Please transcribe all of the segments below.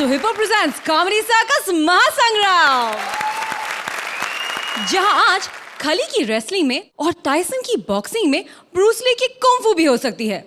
To hip hop presents comedy circus महासंग्राम, जहां आज खली की रेसलिंग में और टाइसन की बॉक्सिंग में ब्रूस ली की कुंफू भी हो सकती है।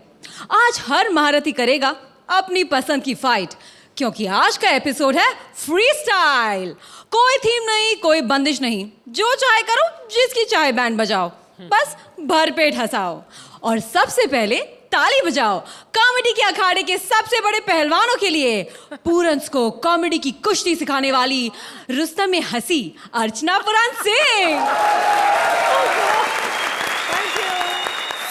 आज हर महारथी करेगा अपनी पसंद की फाइट, क्योंकि आज का एपिसोड है फ्री स्टाइल। कोई थीम नहीं, कोई बंदिश नहीं, जो चाहे करो, जिसकी चाहे बैंड बजाओ, बस भरपेट हंसाओ और सबसे पहले ताली बजाओ कॉमेडी के अखाड़े के सबसे बड़े पहलवानों के लिए। पूरन्स को कॉमेडी की कुश्ती सिखाने वाली रुस्तम में हंसी अर्चना पुराण सिंह,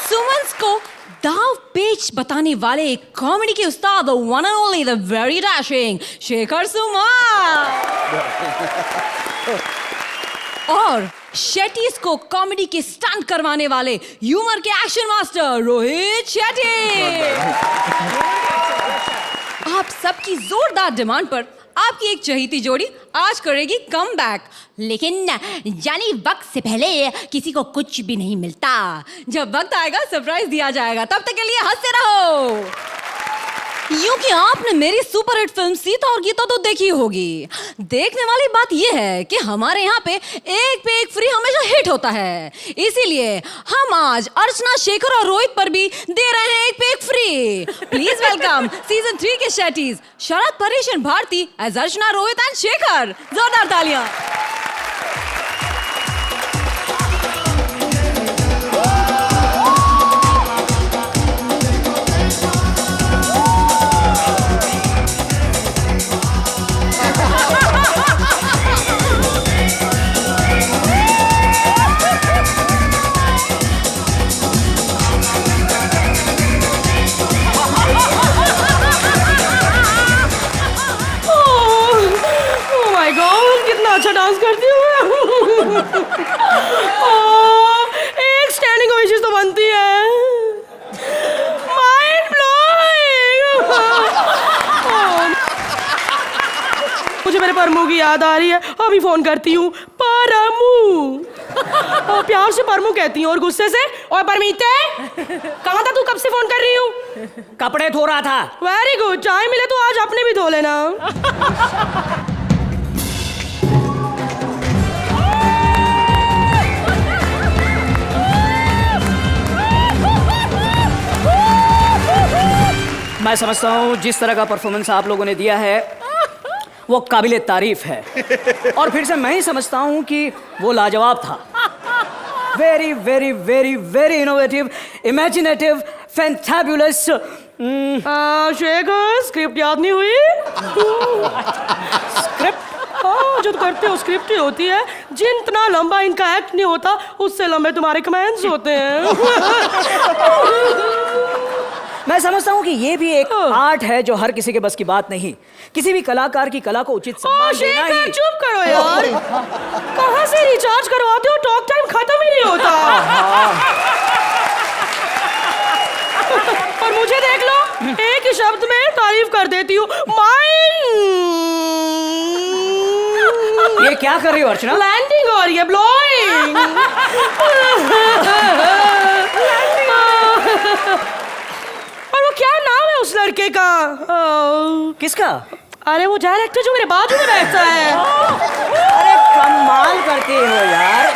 सुमन्स को दाव पेच बताने वाले कॉमेडी के उस्ताद one and only the very dashing Shekhar Suman, और शेट्टीज को कॉमेडी के स्टंट करवाने वाले ह्यूमर के एक्शन मास्टर रोहित शेट्टी। आप सबकी जोरदार डिमांड पर आपकी एक चहेती जोड़ी आज करेगी कमबैक, लेकिन यानी वक्त से पहले किसी को कुछ भी नहीं मिलता। जब वक्त आएगा सरप्राइज दिया जाएगा, तब तक के लिए हंसते रहो। यूं कि आपने मेरी सुपरहिट फिल्म सीता और गीता तो देखी होगी। देखने वाली बात यह है कि हमारे यहाँ पे एक फ्री हमेशा हिट होता है, इसीलिए हम आज अर्चना, शेखर और रोहित पर भी दे रहे हैं एक फ्री। प्लीज वेलकम सीजन 3 के Shetties Sharad, Paresh and Bharti as Archana, Rohit and Shekhar. जोरदार तालियां। अच्छा डांस करती हूँ। एक स्टैंडिंग ओवेशन तो बनती है। Mind blowing. मुझे मेरे परमू की याद आ रही है, अभी फोन करती हूँ। परमू, प्यार से परमू कहती हूँ और गुस्से से ओए परमीते, कहाँ था तू, कब से फोन कर रही हूँ? कपड़े धो रहा था। वेरी गुड, टाइम मिले तो आज अपने भी धो लेना। मैं समझता हूँ जिस तरह का परफॉर्मेंस आप लोगों ने दिया है वो काबिले तारीफ है, और फिर से मैं ही समझता हूँ कि वो लाजवाब था। Very very very very innovative, imaginative, fantabulous. Shekhar, script याद नहीं हुई? स्क्रिप्ट? जो करते हो स्क्रिप्ट ही होती है। जितना लंबा इनका एक्ट नहीं होता, उससे लंबे तुम्हारे कमेंट्स होते हैं। मैं समझता हूँ कि ये भी एक आर्ट है जो हर किसी के बस की बात नहीं। किसी भी कलाकार की कला को उचित सम्मान देना ही। चुप करो यार, कहाँ से रिचार्ज करवाते हो? टॉक टाइम खत्म ही नहीं होता। और मुझे देख लो, एक ही शब्द में तारीफ कर देती हूँ। ये क्या कर रही हो अर्चना? लैंडिंग हो रही है, ब्लोइंग। और वो क्या नाम है उस लड़के का? किसका? अरे वो डायरेक्टर जो मेरे बाजू में बैठता है। अरे कमाल करती हो यार,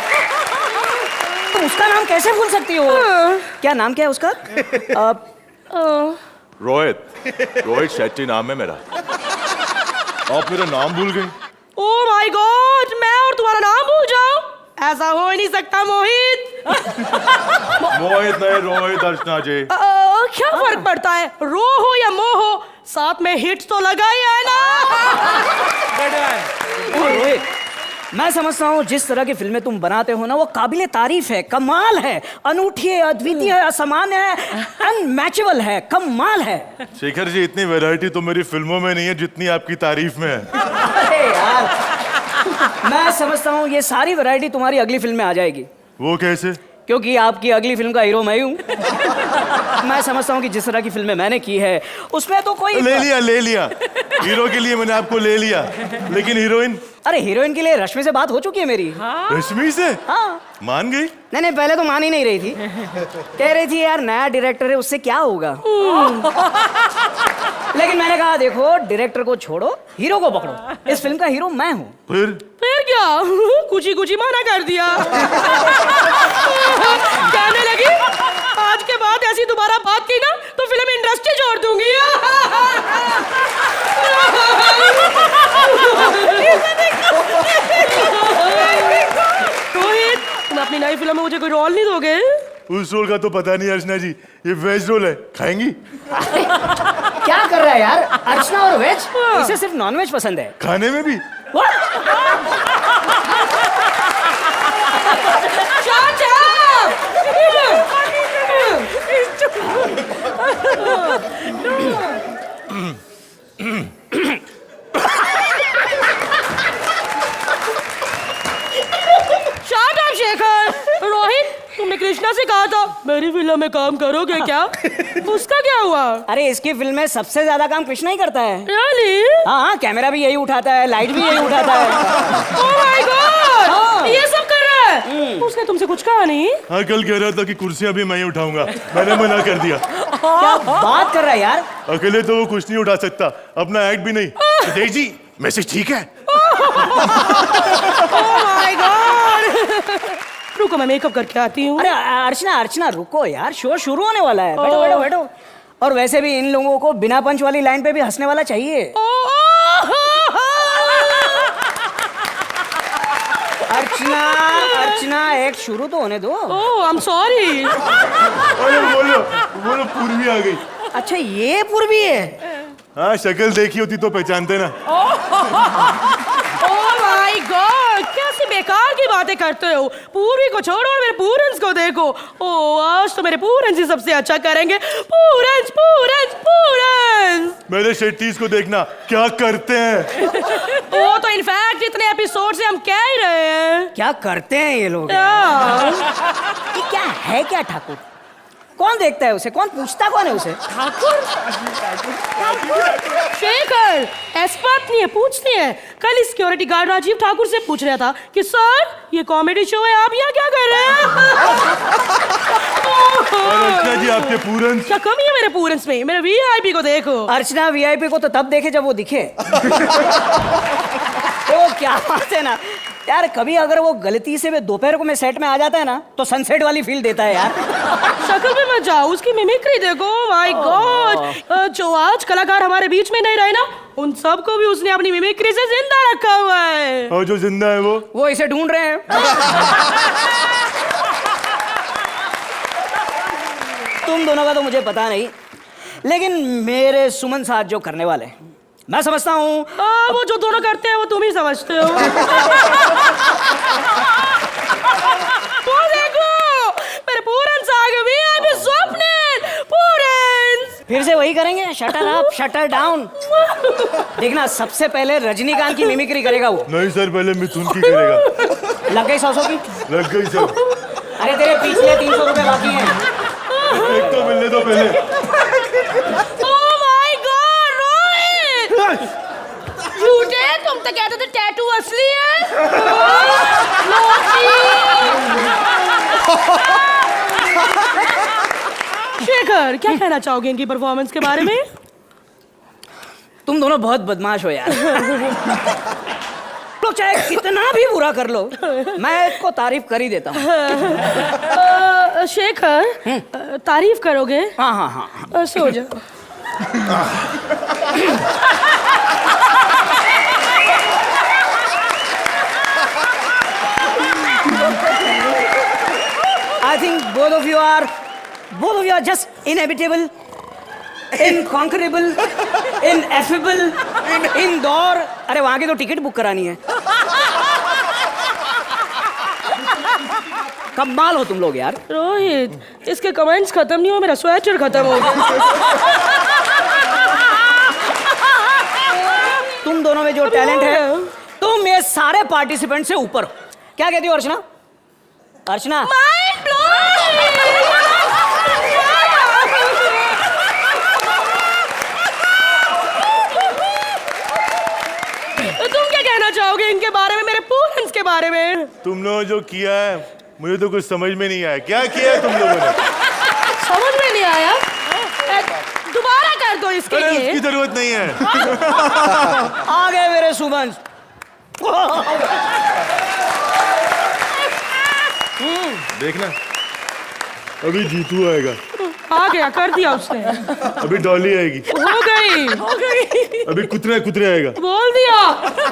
तुम उसका नाम कैसे भूल सकती हो? क्या नाम क्या है उसका? रोहित शेट्टी नाम है मेरा। आप मेरा नाम भूल गई? ओह माय गॉड, मैं और तुम्हारा नाम भूल जाऊं? ऐसा हो ही नहीं सकता मोहित। मोहित नहीं, रोहित अर्चना जी। क्या फर्क पड़ता है, रो हो या मोह हो, साथ में हिट तो लगा ही है ना। रोहित, मैं समझता हूँ जिस तरह की फिल्में तुम बनाते हो ना, वो काबिले तारीफ है, कमाल है, अनूठी है, अद्वितीय है, असामान्य है, अनमैचेबल है, कमाल है। शेखर जी, इतनी वैरायटी तो मेरी फिल्मों में नहीं है जितनी आपकी तारीफ में है। अरे यार, मैं समझता हूँ ये सारी वैरायटी तुम्हारी अगली फिल्म में आ जाएगी। वो कैसे? क्योंकि आपकी अगली फिल्म का हीरो मैं हूँ। मैं समझता हूँ कि जिस तरह की फिल्में मैंने की है उसमें तो कोई ले लिया हीरो के लिए मैंने आपको ले लिया, लेकिन हीरोइन? अरे हीरोइन के लिए रश्मि से बात हो चुकी है मेरी। रश्मि से? हाँ। मान गई? नहीं, पहले तो मान ही नहीं रही थी। कह रही थी यार नया डायरेक्टर है, उससे क्या होगा। लेकिन मैंने कहा देखो डायरेक्टर को छोड़ो, हीरो को पकड़ो। इस फिल्म का हीरो मैं हूँ। फिर क्या, कुछ ही माना कर दिया। कहने लगी आज के बाद ऐसी दोबारा बात की ना तो फिल्म इंडस्ट्री छोड़ दूंगी। रोहित, तुम अपनी नई फिल्म में मुझे कोई रोल नहीं दोगे? उस रोल का तो पता नहीं अर्चना जी, ये वेज रोल है, खाएंगी? क्या कर रहा है यार? अर्चना और वेज? इसे सिर्फ नॉनवेज पसंद है। खाने में भी? शेखर, रोहित, तुमने कृष्णा से कहा था मेरी फिल्म में काम करोगे क्या? उसका क्या हुआ? अरे इसकी फिल्म में सबसे ज्यादा काम कृष्णा ही करता है। Really? हाँ, कैमरा भी यही उठाता है, लाइट भी यही उठाता है। Oh my God! हाँ। ये सब कर रहा है? उसने तुमसे कुछ कहा नहीं? हाँ, कल कह रहा था कि कुर्सियां भी मैं ही उठाऊंगा, मैंने मना कर दिया। क्या बात कर रहा है यार? अकेले तो वो कुछ नहीं उठा सकता, अपना एक्ट भी नहीं। देख जी, मैसेज ठीक है? Oh my God! रुको, मैं मेकअप करके आती हूँ। अरे अर्चना रुको यार, शो शुरू होने वाला है। बैठो बैठो बैठो। और वैसे भी इन लोगों को बिना पंच वाली लाइन पे भी हंसने वाला चाहिए। अर्चना एक शुरू तो होने दो। ओह, आई एम सॉरी। अरे बोलो पूर्वी आ गई। अच्छा, ये पूर्वी है? हाँ, शक्ल देखी होती तो पहचानते ना। ओह माय गॉड, कैसी बेकार की बातें करते हो। पूर्वी को छोड़ो और मेरे पूरंस को देखो। ओह, आज तो मेरे पूरंस ही सबसे अच्छा करेंगे। पूरंस। मेरे शेट्टीज को देखना क्या करते हैं। वो तो इनफैक्ट इतने एपिसोड से हम कह ही रहे हैं। क्या करते हैं ये लोग? ये क्या है क्या ठाकुर? कौन देखता है उसे? कौन पूछता कौन है उसे? शेखर, ऐसी बात नहीं है, पूछती है। कल सिक्योरिटी गार्ड राजीव ठाकुर से पूछ रहा था कि सर ये कॉमेडी शो है, आप यहाँ क्या कर रहे हैं? अर्चना जी, आपके पूरन क्या कमी है मेरे पूरन्स में? मेरे वीआईपी को देखो। अर्चना वीआईपी को तो तब देखे जब वो दिखे। तो क्या बात है ना यार, कभी अगर वो गलती से दोपहर को मैं सेट में आ जाता है ना तो सनसेट वाली फील देता है यार। शक्ल पे मत जाओ, उसकी मिमिक्री देखो। माय गॉड, जो आज कलाकार हमारे बीच में नहीं रहे ना, उन सबको भी उसने अपनी मिमिक्री से जिंदा रखा हुआ है। और जो जिंदा है वो इसे ढूंढ रहे हैं। तुम दोनों का तो मुझे पता नहीं, लेकिन मेरे सुमन साथ जो करने वाले हैं, मैं समझता हूँ वो जो दोनों करते हैं वो तुम ही समझते हो। वो देखो, मेरे पूरन्स आ गए। वीआईपी स्वप्निल पूरन्स फिर से वही करेंगे, शटर अप शटर डाउन। देखना, सबसे पहले रजनीकांत की मिमिक्री करेगा वो। नहीं सर, पहले मिथुन की करेगा। लग गई 100 की? लग गई सर। अरे तेरे पिछले 300 रुपए बाकी हैं। एक तो मिलने दो पहले। झूठे, तुम तो कहते थे टैटू असली है। शेखर, क्या कहना चाहोगे इनकी परफॉर्मेंस के बारे में? तुम दोनों बहुत बदमाश हो यार। लोग चाहे कितना भी बुरा कर लो, मैं इसको तारीफ कर ही देता हूँ। शेखर, तारीफ करोगे? हाँ हाँ हाँ। सो जाओ। I think both of you are just inevitable, inconquerable, ineffable, Indore. अरे वहां की तो टिकट बुक करानी है। कमाल हो तुम लोग यार। रोहित, इसके कमेंट्स खत्म नहीं हो, मेरा स्वेटर खत्म हो गया। तुम दोनों में जो टैलेंट है, तुम ये सारे पार्टिसिपेंट से ऊपर हो। क्या कहती हो अर्चना? अर्चना, तुम क्या कहना चाहोगे इनके बारे में, मेरे पूरन्स के बारे में? तुम लोगों जो किया है मुझे तो कुछ समझ में नहीं आया। क्या किया है तुम लोगों ने? समझ में नहीं आया? दोबारा कर दो इसके अरे लिए। उसकी जरूरत नहीं है। आ गए मेरे सुमन। देखना अभी जीतू आएगा, आ गया, कर दिया उसने। अभी डॉली आएगी, हो गई। अभी कुतरे कुतरे आएगा। बोल दिया।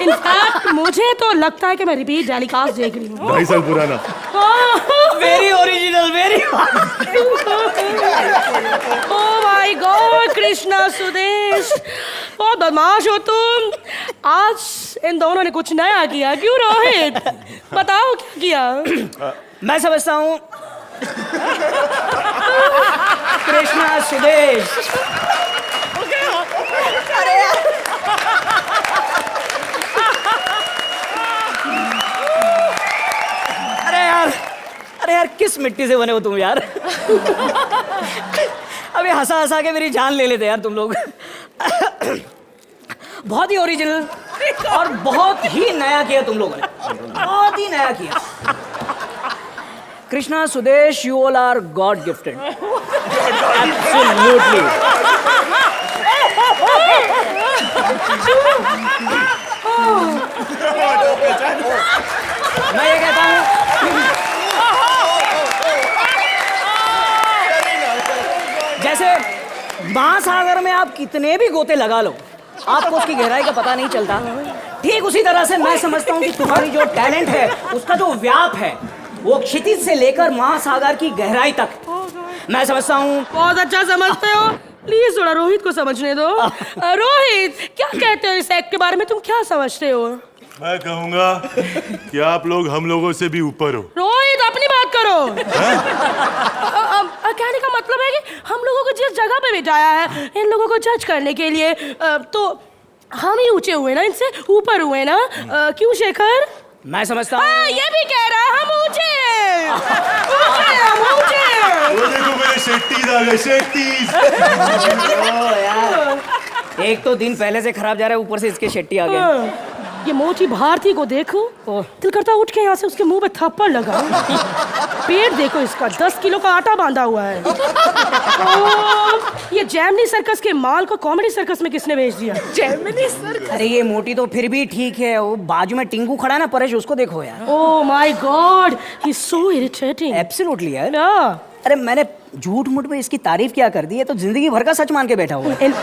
इनफैक्ट मुझे तो लगता है कि मैं रिपीट टेलीकास्ट देख रही हूँ। 2.5 साल पुराना। Very original, very. Oh my God Krishna Sudesh, बहुत बदमाश हो तुम। आज इन दोनों ने कुछ नया किया। क्यों रोहित, बताओ क्या किया? मैं समझता हूँ कृष्णा सुदेश। अरे यार किस मिट्टी से बने हो तुम यार। अभी हंसा हंसा के मेरी जान ले लेते यार तुम लोग। बहुत ही ओरिजिनल और बहुत ही नया किया तुम लोगों ने, बहुत ही नया किया। Krishna Sudesh, you all are God gifted. Absolutely. मैं ये कहता हूँ जैसे महासागर में आप कितने भी गोते लगा लो, आपको उसकी गहराई का पता नहीं चलता। ठीक उसी तरह से मैं समझता हूँ कि तुम्हारी जो टैलेंट है, उसका जो व्याप है, वो क्षितिज से लेकर महासागर की गहराई तक, मैं समझता हूँ। बहुत अच्छा समझते हो। प्लीज थोड़ा रोहित को समझने दो। रोहित, क्या कहते हो इस एक्ट के बारे में, तुम क्या समझते हो? मैं कहूँगा कि आप लोग हम लोगों से भी ऊपर हो। रोहित अपनी बात करो। कहने का मतलब है कि हम लोगों को जिस जगह पे बिठाया है इन लोगों को जज करने के लिए, तो हम ही ऊंचे हुए ना, इनसे ऊपर हुए ना। क्यों शेखर? मैं समझता हूँ ये भी कह रहा है हम ऊंचे हैं। हम ऊंचे हैं। वो देखो मेरे शेट्टीज आ गए, शेट्टीज। यार, एक तो दिन पहले से खराब जा रहा है, ऊपर से इसके शेट्टी आ गए। ये मोची भारती को देखो, दिल करता उठ के यहाँ से उसके मुंह पे थप्पड़ लगा। पेट देखो इसका, 10 किलो का आटा बांधा हुआ है। ये जैमनी सर्कस के माल को कॉमेडी सर्कस में किसने भेज दिया? Gemini circus? अरे ये मोटी तो फिर भी ठीक है, वो बाजू में टिंकू खड़ा है ना परेश, उसको देखो यार। Oh my God, he is so irritating. Absolutely यार। अरे मैंने झूठ मूठ में इसकी तारीफ क्या कर दी है, तो जिंदगी भर का सच मान के बैठा हुआ है।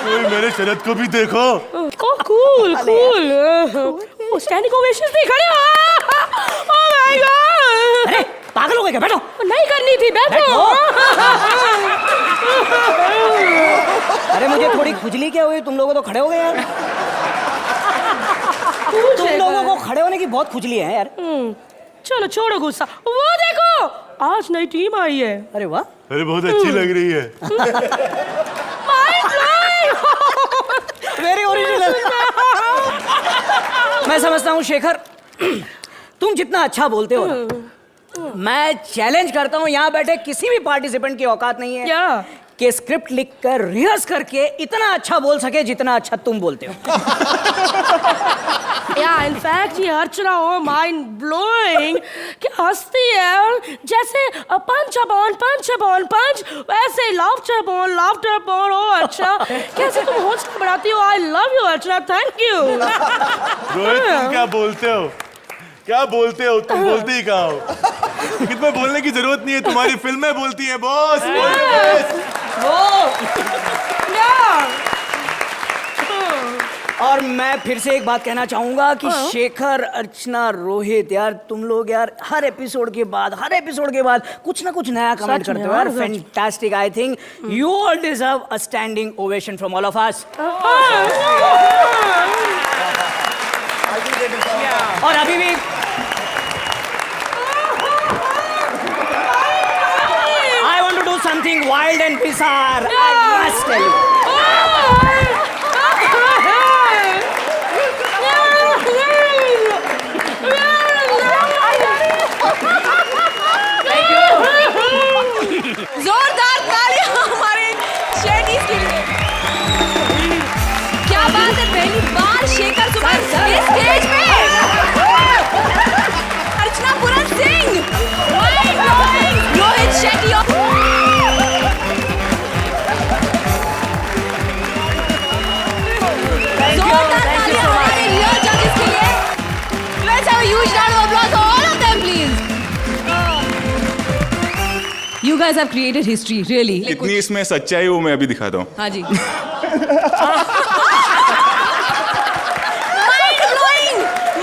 मेरे शरद को भी देखो। ओह कूल कूल। स्टैंडिंग ओवेशंस नहीं खड़े। Oh my God. अरे पागल हो गए क्या? बैठो। नहीं करनी थी, बैठो। अरे मुझे थोड़ी खुजली क्या हुई, तुम लोगों तो खड़े हो गए यार। तुम लोगों को खड़े होने की बहुत खुजली है यार। चलो छोड़ो गुस्सा। वो देखो, आज नई टीम आई है। अरे वाह, अरे बहुत अच्छी लग रही है। Very original. मैं समझता हूँ शेखर, तुम जितना अच्छा बोलते हो ना, मैं चैलेंज करता हूँ यहाँ बैठे किसी भी पार्टिसिपेंट की औकात नहीं है क्या? कि स्क्रिप्ट लिखकर रिहर्स करके इतना अच्छा बोल सके जितना अच्छा तुम बोलते हो। या इनफैक्ट ये अर्चना हो माइंड ब्लोइंग, क्या हंसती है। जैसे पंच अपॉन पंच, वैसे लाफ्टर अपॉन। ओ अच्छा, कैसे तुम हौसला बढ़ाती हो। I love you Archana, thank you. Rohit तुम क्या बोलते हो, क्या बोलते हो? तुम बोलते ही कहाँ हो? कितना बोलने की जरूरत नहीं है, तुम्हारी फिल्में बोलती हैं बॉस। और मैं फिर से एक बात कहना चाहूंगा कि शेखर, अर्चना, रोहित यार, तुम लोग यार हर एपिसोड के बाद कुछ ना कुछ नया कमेंट करते हो यार। Fantastic. I think you all deserve a standing ovation from all of us. और अभी भी I want to do something wild and bizarre. I must tell you. जोरदार तालियां हमारे शेट्टीज के लिए। क्या बात है, पहली बार शेखर सुमन इस स्टेज पे। अर्चना पुरन Singh, Rohit Shetty. guys have created history, really. कितनी इसमें सच्चाई है वो मैं अभी दिखाता हूँ. हाँ जी.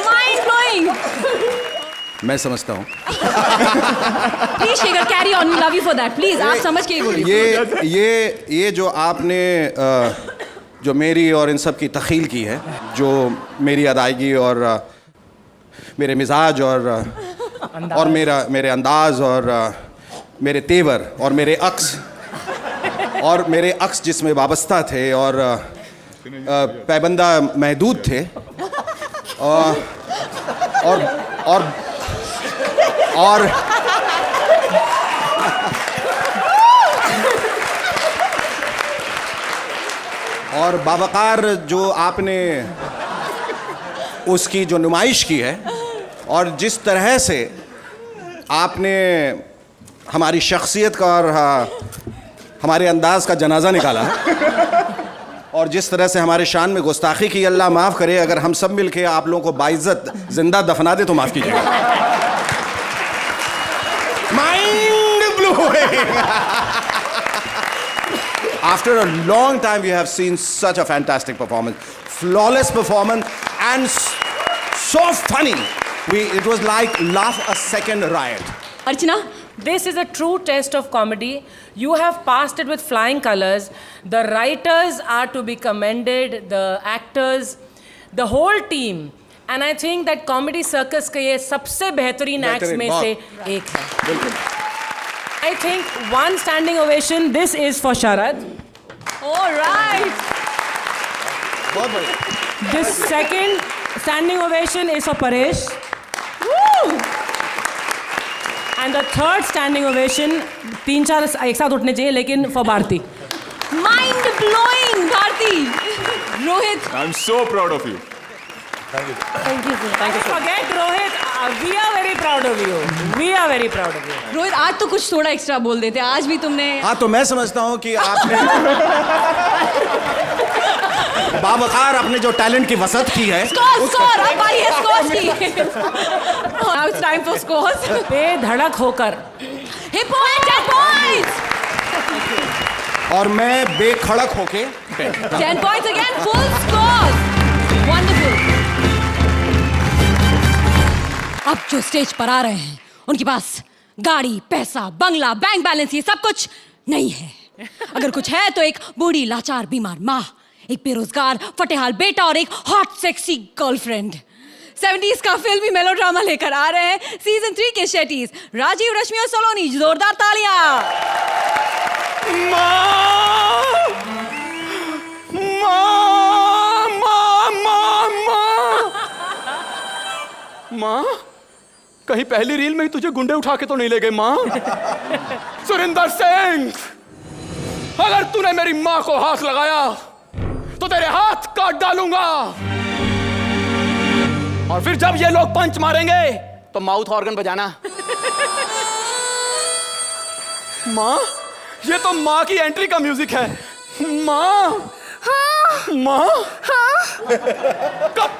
Mind blowing. मैं समझता हूँ Please Shekhar, carry on. We love you for that. Please, आप समझ के ही बोलिए. ये जो आपने जो मेरी और इन सब की तख़ील की है, जो मेरी अदायगी और मेरे मिजाज और मेरे अंदाज और मेरे तेवर और मेरे अक्स जिसमें वाबस्ता थे और पैबंदा महदूद थे और बावकार जो आपने उसकी जो नुमाइश की है और जिस तरह से आपने हमारी शख्सियत का और हमारे अंदाज का जनाजा निकाला और जिस तरह से हमारे शान में गुस्ताखी की, अल्लाह माफ़ करे अगर हम सब मिलके आप लोगों को बाइज्जत जिंदा दफना दे तो माफ़ कीजिएगा. Mind blowing. After a long time, we have seen such a fantastic performance, flawless performance, and so funny. It was like laugh a second riot. Archana, This is a true test of comedy. You have passed it with flying colors. The writers are to be commended, the actors, the whole team. And I think that comedy circus के ये सबसे बेहतरीन acts में से एक है. I think one standing ovation. This is for Sharad. all right. This second standing ovation is for Paresh. And the third standing ovation, 3-4 एक साथ उठने चाहिए लेकिन for Bharti. Mind blowing, Bharti. Rohit. I'm so proud of you. Thank you, sir. Forget Rohit. We are very proud of you. We are very proud of you. Rohit, आज तो कुछ थोड़ा extra बोल देते. आज भी तुमने हाँ, तो मैं समझता हूँ कि आपने बावकार अपने जो टैलेंट की वसत की है. स्कोर अब बारी है स्कोर की. Now it's time for scores. बेधड़क होकर. Hit point, 10 points. और मैं बेखड़क होके 10 points again, full scores. Wonderful. अब जो स्टेज पर आ रहे हैं उनके पास गाड़ी, पैसा, बंगला, बैंक बैलेंस ये सब कुछ नहीं है. अगर कुछ है तो एक बूढ़ी लाचार बीमार माँ, एक बेरोजगार फटेहाल बेटा और एक हॉट सेक्सी गर्लफ्रेंड. 70s का फिल्मी मेलोड्रामा लेकर आ रहे हैं सीजन 3 के शेटीज राजीव, रश्मि और सोलोनी. जोरदार तालियां. माँ, कहीं पहली रील में ही तुझे गुंडे उठा के तो नहीं ले गए माँ? सुरिंदर सिंह, अगर तूने मेरी माँ को हाथ लगाया तो तेरे हाथ काट डालूंगा. और फिर जब ये लोग पंच मारेंगे तो माउथ ऑर्गन बजाना. माँ, ये तो माँ की एंट्री का म्यूजिक है. माँ, माँ, कब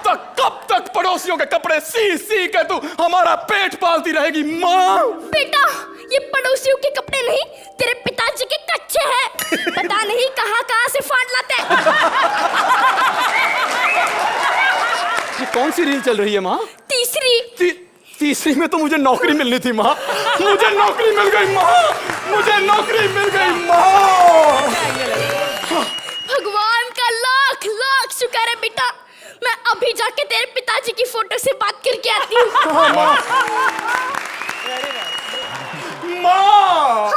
तक पड़ोसियों के कपड़े सी के तू हमारा पेट पालती रहेगी माँ? बेटा, ये पड़ोसियों के कपड़े नहीं, तेरे पिताजी के कच्चे हैं. पता नहीं कहाँ से फाड़ लाते. ये कौन सी रील चल रही है माँ? तीसरी. तीसरी में तो मुझे नौकरी मिलनी थी माँ. मुझे नौकरी मिल गई माँ. मुझे नौकरी मिल गई माँ. भगवान का लाख लाख शुक्र है बेटा. मैं अभी जाके तेरे पिताजी की फोटो से बात करके आती हूँ. माँ,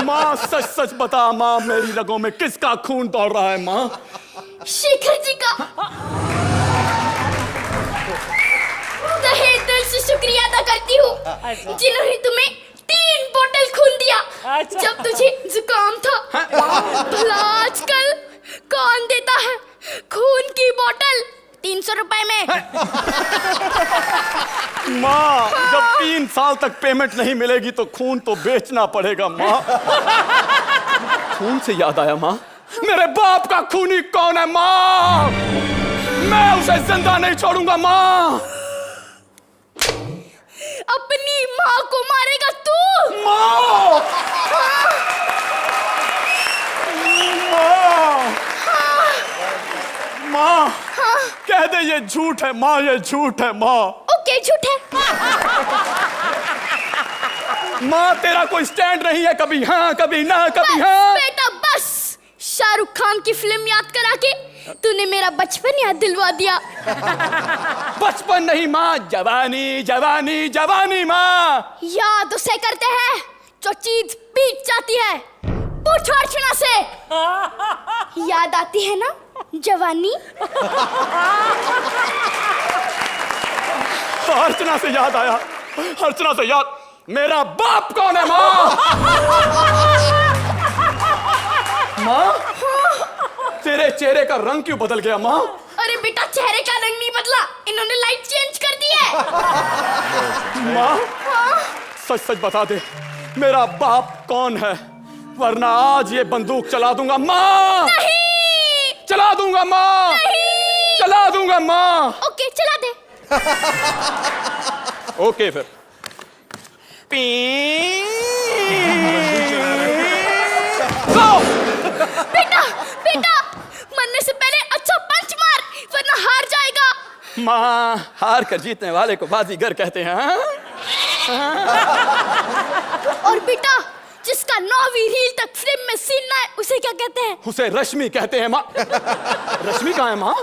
माँ सच सच बता माँ, मेरी रगों में किसका खून दौड़ रहा है माँ? शेखर जी का. तहे दिल से शुक्रिया अदा करती हूँ जिन्होंने तुम्हें 3 बोतल खून दिया जब तुझे जुकाम था. भला आजकल कौन देता है खून की बोतल 300 रुपए में? माँ, जब 3 साल तक पेमेंट नहीं मिलेगी तो खून तो बेचना पड़ेगा माँ. खून से याद आया माँ, मेरे बाप का खूनी कौन है माँ? मैं उसे जिंदा नहीं छोड़ूंगा माँ. अपनी माँ को मारेगा तू? माँ, ये झूठ है माँ, ये झूठ है माँ। ओके झूठ है। माँ तेरा कोई स्टैंड नहीं है, कभी हाँ कभी ना कभी हाँ। बेटा बस, शाहरुख खान की फिल्म याद करा के तूने मेरा बचपन याद दिलवा दिया। बचपन नहीं माँ, जवानी जवानी जवानी माँ। याद उसे करते हैं जो चीज बीत जाती है। पूछ अर्चना से, याद आती है ना जवानी? अर्चना से याद आया, अर्चना से याद, मेरा बाप कौन है माँ? माँ तेरे चेहरे का रंग क्यों बदल गया माँ? अरे बेटा चेहरे का रंग नहीं बदला, इन्होंने लाइट चेंज कर दी है। माँ सच सच बता दे, मेरा बाप कौन है, वरना आज ये बंदूक चला दूंगा माँ। नहीं। चला दूंगा माँ। नहीं। चला दूंगा माँ। ओके चला दे। ओके फिर। बेटा बेटा, मरने से पहले अच्छा पंच मार, वरना हार जाएगा। माँ हार कर जीतने वाले को बाजीगर कहते हैं हाँ? और बेटा जिसका 9वीं रील तक फिल्म में सीन ना है, उसे क्या कहते हैं? उसे रश्मि कहते हैं माँ। रश्मि कहाँ है माँ?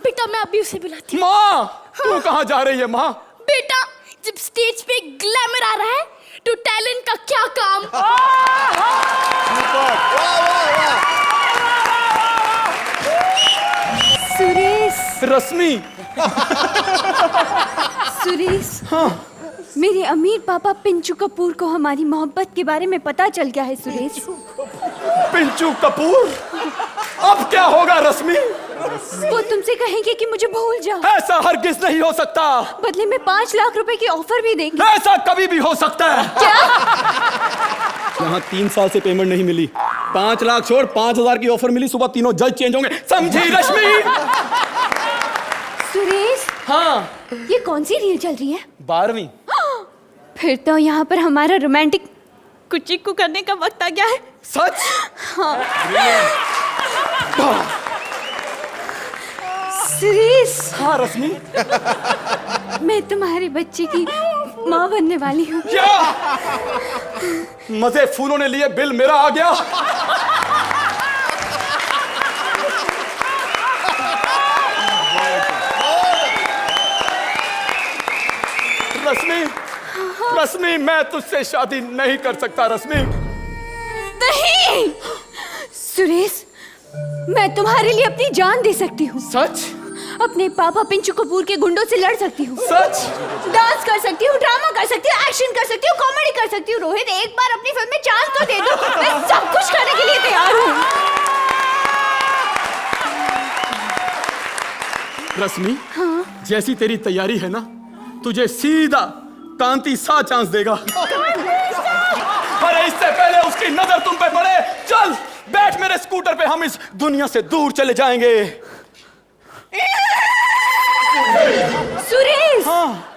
बेटा मैं अभी उसे बुलाती हूँ। माँ तू कहाँ जा रही है माँ? बेटा जब स्टेज पे ग्लैमर आ रहा है तो टैलेंट का क्या काम? सुरेश, रश्मि। सुरेश, मेरे अमीर पापा पिंचू कपूर को हमारी मोहब्बत के बारे में पता चल गया है सुरेश। पिंचू कपूर? अब क्या होगा रश्मि? वो तुमसे कहेंगे कि मुझे भूल जाओ। ऐसा हरगिज नहीं हो सकता। बदले में 5 लाख रुपए की ऑफर भी देंगे। ऐसा कभी भी हो सकता है। क्या? यहाँ 3 साल से पेमेंट नहीं मिली, 5 लाख छोड़ 5,000 की ऑफर मिली, सुबह तीनों जज चेंज होंगे, समझी रश्मि? सुरेश, हाँ ये कौन सी रील चल रही है? 12वीं। फिर तो यहाँ पर हमारा रोमांटिक कुचिक्कू करने का वक्त आ गया है। सच? सुरेश, हाँ रश्मि। मैं तुम्हारे बच्चे की माँ बनने वाली हूँ। क्या? मजे फूलों ने लिए, बिल मेरा आ गया। रश्मि, रश्मि मैं तुझसे शादी नहीं कर सकता रश्मि। नहीं सुरेश, मैं तुम्हारे लिए अपनी जान दे सकती हूँ। सच? अपने पापा पिंचू कपूर के गुंडों से लड़ सकती हूँ। सच? डांस कर सकती हूँ, ड्रामा कर सकती हूँ, एक्शन कर सकती हूँ, कॉमेडी कर सकती हूँ। रोहित एक बार अपनी फिल्म में चांस तो दे दो, मैं सब कुछ करने के लिए तैयार हूँ। रश्मि, जैसी तेरी तैयारी है ना, तुझे सीधा कांति सा चांस देगा। अरे इससे पहले उसकी नजर तुम पे पड़े, चल बैठ मेरे स्कूटर पे, हम इस दुनिया से दूर चले जाएंगे। सुरेश,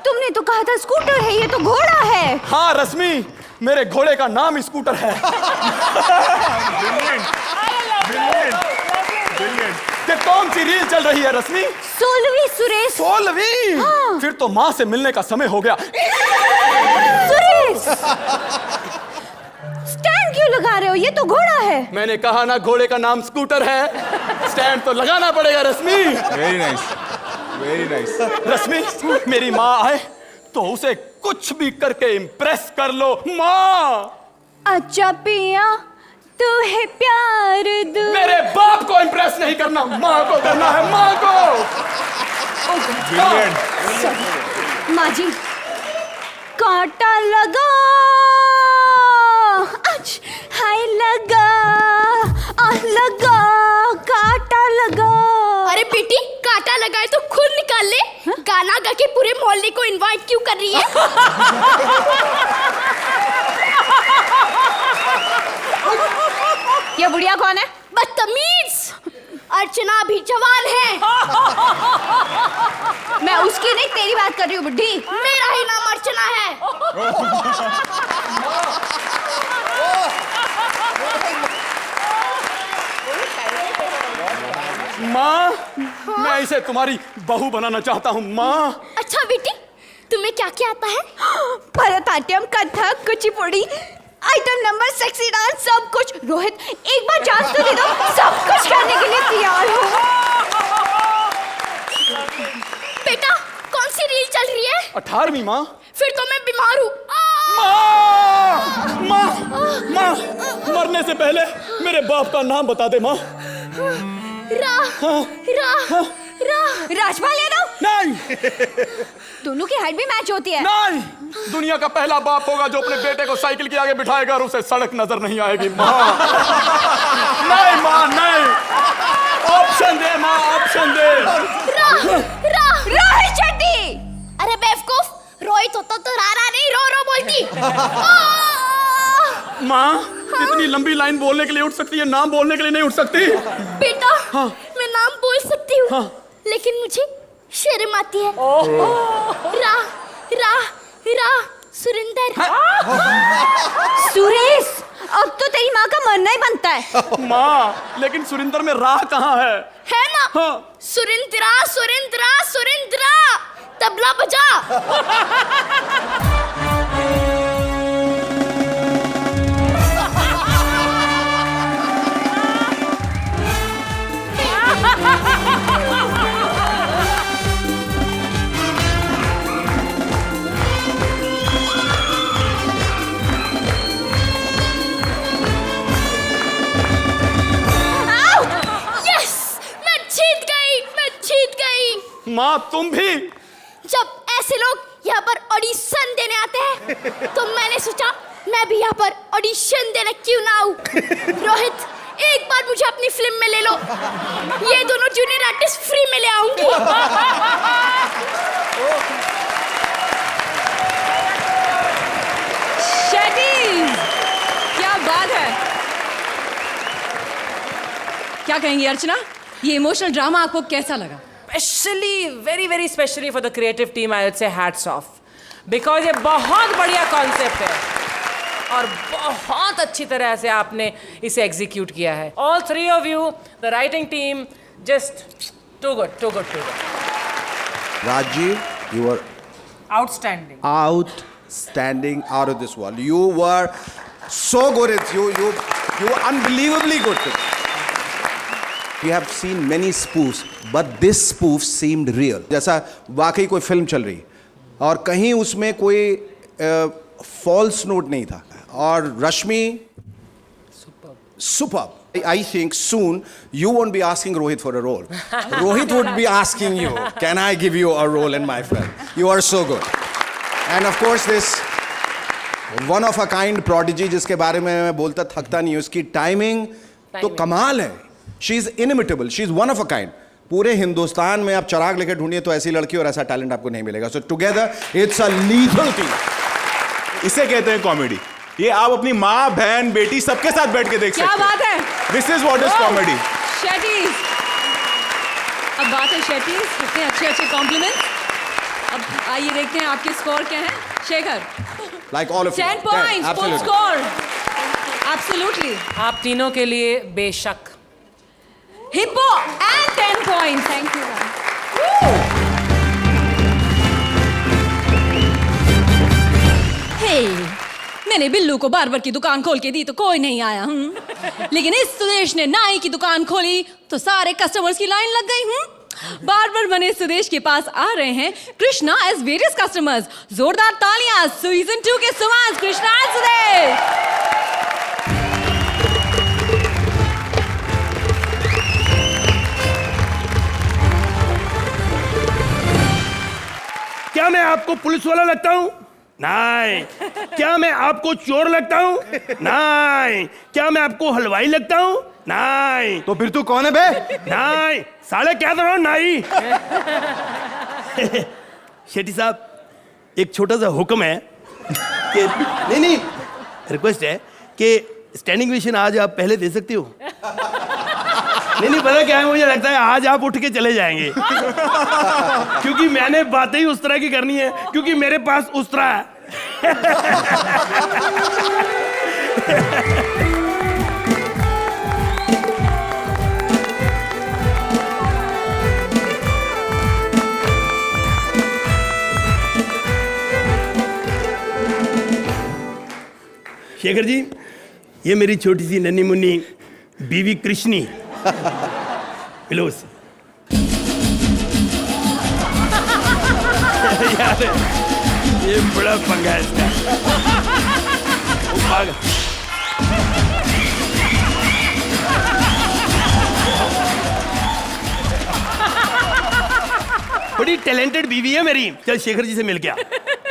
तुमने तो कहा था स्कूटर है, ये तो घोड़ा है। हाँ रश्मि, मेरे घोड़े का नाम स्कूटर है। ये कौन सी रील चल रही है रश्मि? 16वीं सुरेश। 16वीं? हाँ। फिर तो माँ से मिलने का समय हो गया। सुरेश, स्टैंड क्यों लगा रहे हो? ये तो घोड़ा है। मैंने कहा ना घोड़े का नाम स्कूटर है, स्टैंड तो लगाना पड़ेगा Rashmi. Very nice, very nice. Rashmi, मेरी माँ आए तो उसे कुछ भी करके इम्प्रेस कर लो माँ। अच्छा पिया, तू है प्यार दू। मेरे बाप को इम्प्रेस नहीं करना, माँ को करना है, माँ को। माँ जी, कांटा लगा, आज हाय लगा, लगा, कांटा लगा। अरे बेटी कांटा लगाए तो खुद निकाल ले। गाना गा के पूरे मोहल्ले को इनवाइट क्यों कर रही है? ये बुढ़िया कौन है? बदतमीज, अर्चना भी जवान है। मैं उसकी नहीं, तेरी बात कर रही हूँ बुड्ढी। मेरा ही नाम अर्चना है। माँ, मैं मैं इसे तुम्हारी बहू बनाना चाहता हूँ माँ। अच्छा बेटी, तुम्हें क्या क्या आता है? Bharatanatyam, Kathak, Kuchipudi, item number, sexy dance, सब कुछ। रोहित एक बार चांस तो दे दो, सब कुछ करने के लिए तैयार हो। बेटा, कौन सी रील चल रही है? 18वीं माँ। फिर तो मैं बीमार हूँ। माँ, माँ, माँ, मरने से पहले मेरे बाप का नाम बता दे माँ। राजपाल यादव। नहीं, दोनों की हाइट भी मैच होती है। नहीं, दुनिया का पहला बाप होगा जो अपने बेटे को साइकिल के आगे बिठाएगा और उसे सड़क नजर नहीं आएगी माँ। नहीं माँ, नहीं, ऑप्शन दे माँ, ऑप्शन दे। रोहित शेट्टी। अरे बेवकूफ, रोहित होता तो रारा नहीं रो रो बोलती। माँ, इतनी लंबी लाइन बोलने के लिए उठ सकती है, नाम बोलने के लिए नहीं उठ सकती। बेटा, हाँ। मैं नाम बोल सकती हूँ, हाँ। लेकिन मुझे शर्म आती है। रा रा रा सुरिंदर। सुरेश, अब तो तेरी माँ का मरना ही बनता है। माँ, लेकिन सुरिंदर में राह कहाँ है? है ना? हाँ। सुरिंद्रा सुरिंद्रा सुरिंद्रा, तबला बजा। माँ, तुम भी? जब ऐसे लोग यहाँ पर ऑडिशन देने आते हैं तो मैंने सोचा मैं भी यहाँ पर ऑडिशन देने क्यों ना आऊं। रोहित, एक बार मुझे अपनी फिल्म में ले लो, ये दोनों जूनियर आर्टिस्ट फ्री में ले आऊंगी। शेट्टी, क्या बात है। क्या कहेंगी अर्चना, ये इमोशनल ड्रामा आपको कैसा लगा? Specially, very specially for the creative team, I would say hats off, because ये बहुत बढ़िया कॉन्सेप्ट है और बहुत अच्छी तरह से आपने इसे एग्जीक्यूट किया है। All three of you, the writing team, just too good. Rajiv, you were Outstanding. outstanding, out of this world. You were so good. You were unbelievably good. We have seen many spoofs, but this spoof seemed real. जैसा वाकई कोई film चल रही और कहीं उसमें कोई false note नहीं था। और रश्मि, superb. I think soon you won't be asking Rohit for a role. Rohit would be asking you, can I give you a role in my film? You are so good. And of course this one of a kind prodigy जिसके बारे में मैं बोलता थकता नहीं, उसकी timing तो कमाल है। She is inimitable. She is one of a kind. पूरे हिंदुस्तान में आप चिराग लेकर ढूंढिए तो ऐसी लड़की और ऐसा टैलेंट आपको नहीं मिलेगा। So together it's a lethal team. इसे कहते हैं कॉमेडी। ये आप अपनी माँ, बहन, बेटी सबके साथ बैठ के देख सकते हैं। क्या बात है। This is what is comedy. Shetty, अब बात है शेट्टी, कितने अच्छे कॉम्प्लीमेंट्स। अब आइए देखते हैं आपके स्कोर क्या है। Shekhar, Like all of you. 10 points, full Absolutely. score. Absolutely. आप तीनों के लिए बेशक। Hippo and 10 points. Thank you. Hey, मैंने बिल्लू को बार्बर की दुकान खोल के दी तो कोई नहीं आया। लेकिन इस सुदेश ने नाई की दुकान खोली तो सारे कस्टमर्स की लाइन लग गई। बार्बर बने सुदेश के पास आ रहे हैं कृष्णा एज वेरियस कस्टमर्स। जोरदार तालियां सीजन 2 के सुमांश, कृष्णा एंड सुदेश। क्या मैं आपको पुलिस वाला लगता हूँ? नहीं। क्या मैं आपको चोर लगता हूँ? नहीं। क्या मैं आपको हलवाई लगता हूँ? नहीं। तो फिर तू कौन है बे? नहीं। साले क्या कर रहा हूँ? नहीं। शेट्टी साहब, एक छोटा सा हुक्म है कि नहीं, रिक्वेस्ट है कि स्टैंडिंग ओवेशन आज आप पहले दे सकते हो। नहीं पता क्या है, मुझे लगता है आज आप उठ के चले जाएंगे क्योंकि मैंने बातें ही उस तरह की करनी है, क्योंकि मेरे पास उस तरह है। शेखर जी, ये मेरी छोटी सी नन्ही मुन्नी बीवी कृष्णी। मिलो उससे। यार ये बड़ा पंगा है इसका। वो भाग। बड़ी टैलेंटेड बीवी है मेरी। चल शेखर जी से मिल गया।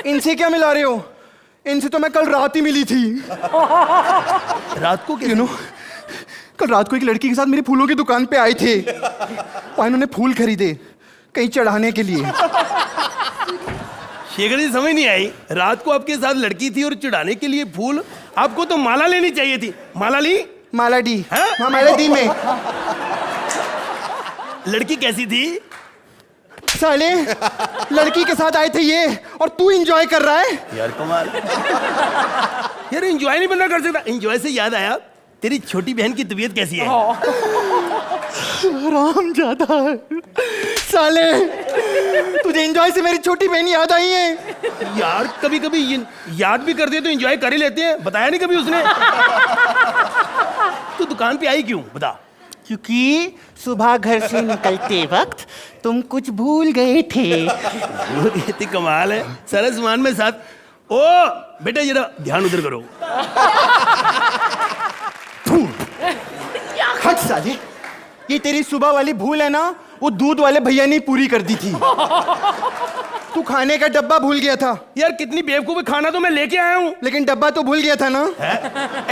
इनसे क्या मिला रहे हो? इनसे तो मैं कल रात ही मिली थी। रात को यू नो, कल रात को एक लड़की के साथ मेरी फूलों की दुकान पे आए थे और इन्होंने फूल खरीदे कहीं चढ़ाने के लिए। शेखर जी समझ नहीं आई, रात को आपके साथ लड़की थी और चढ़ाने के लिए फूल। आपको तो माला लेनी चाहिए थी। माला ली? माला डी। हाँ? हाँ, माला डी में। लड़की कैसी थी? साले, लड़की के साथ आए थे ये और तू एंजॉय कर रहा है। यार कमाल। यार एंजॉय नहीं बंदा कर सकता। एंजॉय से याद आया, तेरी छोटी बहन की तबीयत कैसी है? आराम ज्यादा है। साले, तुझे एंजॉय से मेरी छोटी बहन याद आई है। यार कभी कभी याद भी करते तो एंजॉय कर ही लेते हैं। बताया नहीं कभी उसने। तू दुकान पे आई क्यों बता? क्योंकि सुबह घर से निकलते वक्त तुम कुछ भूल गए थे। वो कहती कमाल है, सारा सामान में साथ। ओ बेटा जरा ध्यान उधर करो। हट साले, ये तेरी सुबह वाली भूल है ना, वो दूध वाले भैया ने पूरी कर दी थी। तू खाने का डब्बा भूल गया था। यार कितनी बेवकूफ है, खाना तो मैं लेके आया हूँ। लेकिन डब्बा तो भूल गया था ना।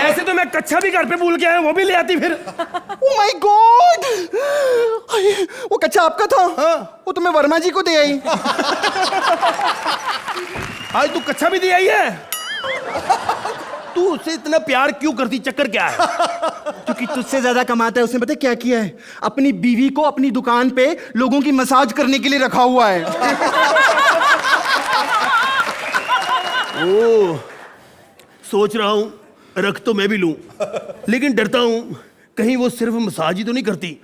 ऐसे तो मैं कच्चा भी घर पे भूल के आया हूँ, वो भी ले आती फिर। ओह माय गॉड, वो कच्चा आपका था? हाँ। वो तो मैं वर्मा जी को दे आई। आज तू कच्चा भी दे आई है? तू उससे इतना प्यार क्यों करती? चक्कर क्या है? क्योंकि तुझसे ज्यादा कमाता है। उसने पता क्या किया है? अपनी बीवी को अपनी दुकान पे लोगों की मसाज करने के लिए रखा हुआ है। ओ, सोच रहा हूँ रख तो मैं भी लूं, लेकिन डरता हूँ कहीं वो सिर्फ मसाज ही तो नहीं करती।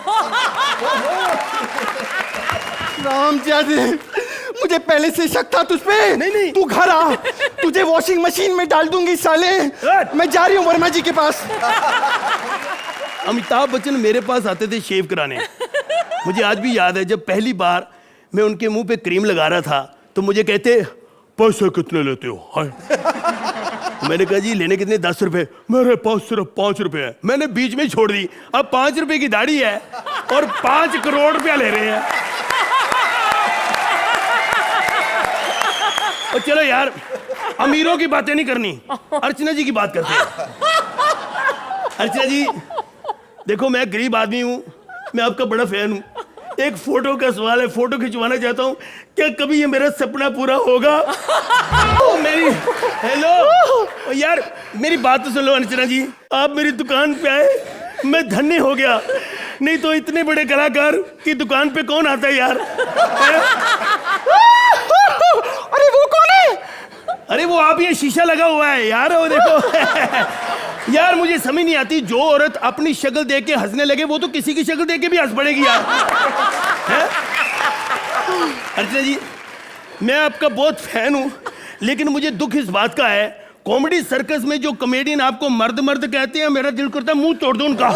रामजादे, मुझे पहले से शक था तुझ पे। नहीं। तू घर आ, तुझे वॉशिंग मशीन में डाल दूंगी साले। मैं जा रही हूँ वर्मा जी के पास। अमिताभ बच्चन मेरे पास आते थे शेव कराने। मुझे आज भी याद है, जब पहली बार मैं उनके मुंह पे क्रीम लगा रहा था तो मुझे कहते पैसे कितने लेते हो? हाय। मैंने कहा जी लेने कितने? 10 रुपए। मेरे पास सिर्फ 5 रुपए है। मैंने बीच में छोड़ दी। अब 5 रुपए की दाढ़ी है और 5 करोड़ रुपया ले रहे हैं। और चलो यार, अमीरों की बातें नहीं करनी, अर्चना जी की बात करते हैं। अर्चना जी देखो, मैं गरीब आदमी हूँ, मैं आपका बड़ा फैन हूँ। एक फोटो का सवाल है, फोटो खिंचवाना चाहता हूँ, क्या कभी ये मेरा सपना पूरा होगा? मेरी हेलो यार, मेरी बात तो सुन लो अर्चना जी। आप मेरी दुकान पे आए, मैं धन्य हो गया। नहीं तो इतने बड़े कलाकार की दुकान पे कौन आता है यार? अरे वो कौन है? अरे वो आप, ये शीशा लगा हुआ है यार, वो देखो। यार मुझे समझ नहीं आती, जो औरत अपनी शक्ल देख के हंसने लगे वो तो किसी की शक्ल देख के भी हंस पड़ेगी यार। अर्चना जी, मैं आपका बहुत फैन हूं, लेकिन मुझे दुख इस बात का है, कॉमेडी सर्कस में जो कॉमेडियन आपको मर्द मर्द कहते हैं, मेरा दिल करता है मुंह तोड़ दो उनका।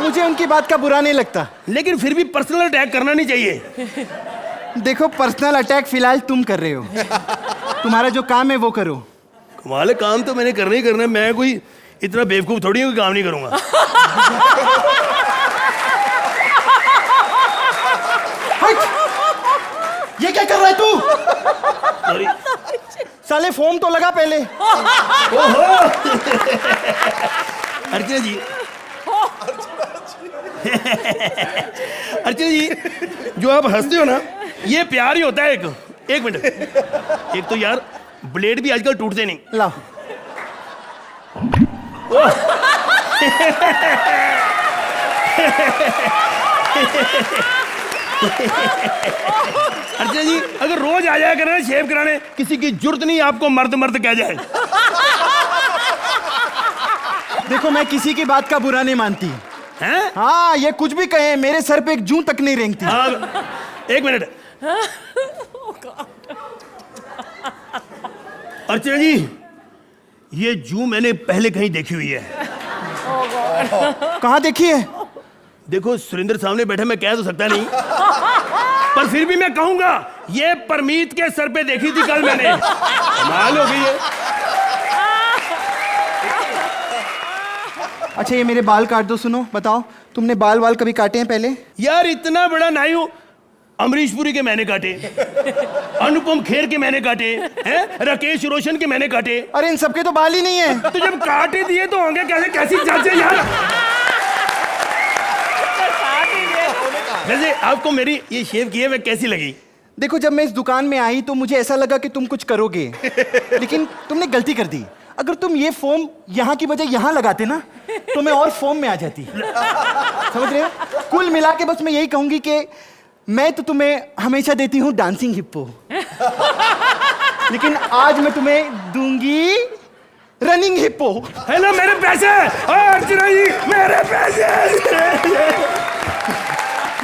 मुझे उनकी बात का बुरा नहीं लगता, लेकिन फिर भी पर्सनल अटैक करना नहीं चाहिए। देखो, पर्सनल अटैक फिलहाल तुम कर रहे हो। तुम्हारा जो काम है वो करो। कमाल है, काम तो मैंने करना ही करना है। मैं कोई इतना बेवकूफ थोड़ी हूँ कि काम नहीं करूंगा। ये क्या कर रहा है तू? सॉरी। साले फोम तो लगा पहले। अर्चना जी, अर्चना जी, जो आप हंसते हो ना, ये प्यार ही होता है। एक मिनट, एक तो यार ब्लेड भी आजकल टूटते नहीं। लाओ। अर्चना जी, अगर रोज आ जाया करें शेव कराने, किसी की जुर्त नहीं आपको मर्द मर्द कह जाए। देखो, मैं किसी की बात का बुरा नहीं मानती हैं? हाँ, ये कुछ भी कहे, मेरे सर पे एक जूं तक नहीं रेंगती। हाँ, एक मिनट। अर्चना जी, ये जू मैंने पहले कहीं देखी हुई है। कहाँ देखी है? देखो सुरेंद्र सामने बैठा, मैं कह तो सकता नहीं, पर फिर भी मैं कहूंगा ये परमीत के सर पे देखी थी कल मैंने। कमाल हो गई है। अच्छा ये मेरे बाल काट दो। सुनो बताओ, तुमने बाल वाल कभी काटे हैं पहले? यार इतना बड़ा नाई हूं, अमरीश पुरी के मैंने काटे, अनुपम खेर के मैंने काटे, हैं? राकेश रोशन के मैंने काटे। अरे इन सबके तो बाल ही नहीं है। तो जब काटे दिए तो होंगे कैसे, कैसी जांच है यार। वैसे आपको मेरी ये शेव की है मैं कैसी लगी? देखो जब मैं इस दुकान में आई तो मुझे ऐसा लगा कि तुम कुछ करोगे, लेकिन तुमने गलती कर दी। अगर तुम ये फोम यहाँ की बजाय यहाँ लगाते ना तो मैं और फोम में आ जाती। समझ रहे हो? कुल मिला के बस मैं यही कहूंगी कि मैं तो तुम्हें हमेशा देती हूँ डांसिंग हिप्पो, लेकिन आज मैं तुम्हें दूंगी रनिंग हिप्पो। हेलो मेरे पैसे, अर्चना जी मेरे पैसे।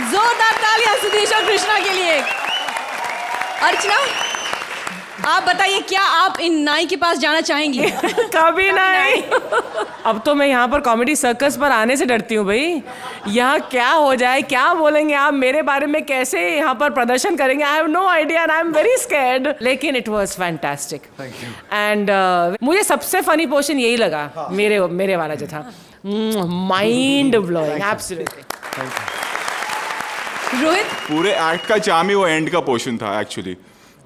जोरदार तालियां सुदेश और कृष्णा के लिए। अर्चना, आप बताइए क्या आप इन नाई के पास जाना चाहेंगी? कभी नहीं। अब तो मैं यहाँ पर कॉमेडी सर्कस पर आने से डरती हूँ भाई। यहाँ क्या हो जाए, क्या बोलेंगे आप मेरे बारे में, कैसे यहाँ पर प्रदर्शन करेंगे, I have no idea and I am very scared. लेकिन इट वाज फैंटास्टिक एंड मुझे सबसे फनी पोर्शन यही लगा, मेरे वाला जो था, माइंड ब्लोइंग, एब्सोल्युटली। रोहित, पूरे एक्ट का चार्म ही वो एंड का पोर्शन था एक्चुअली।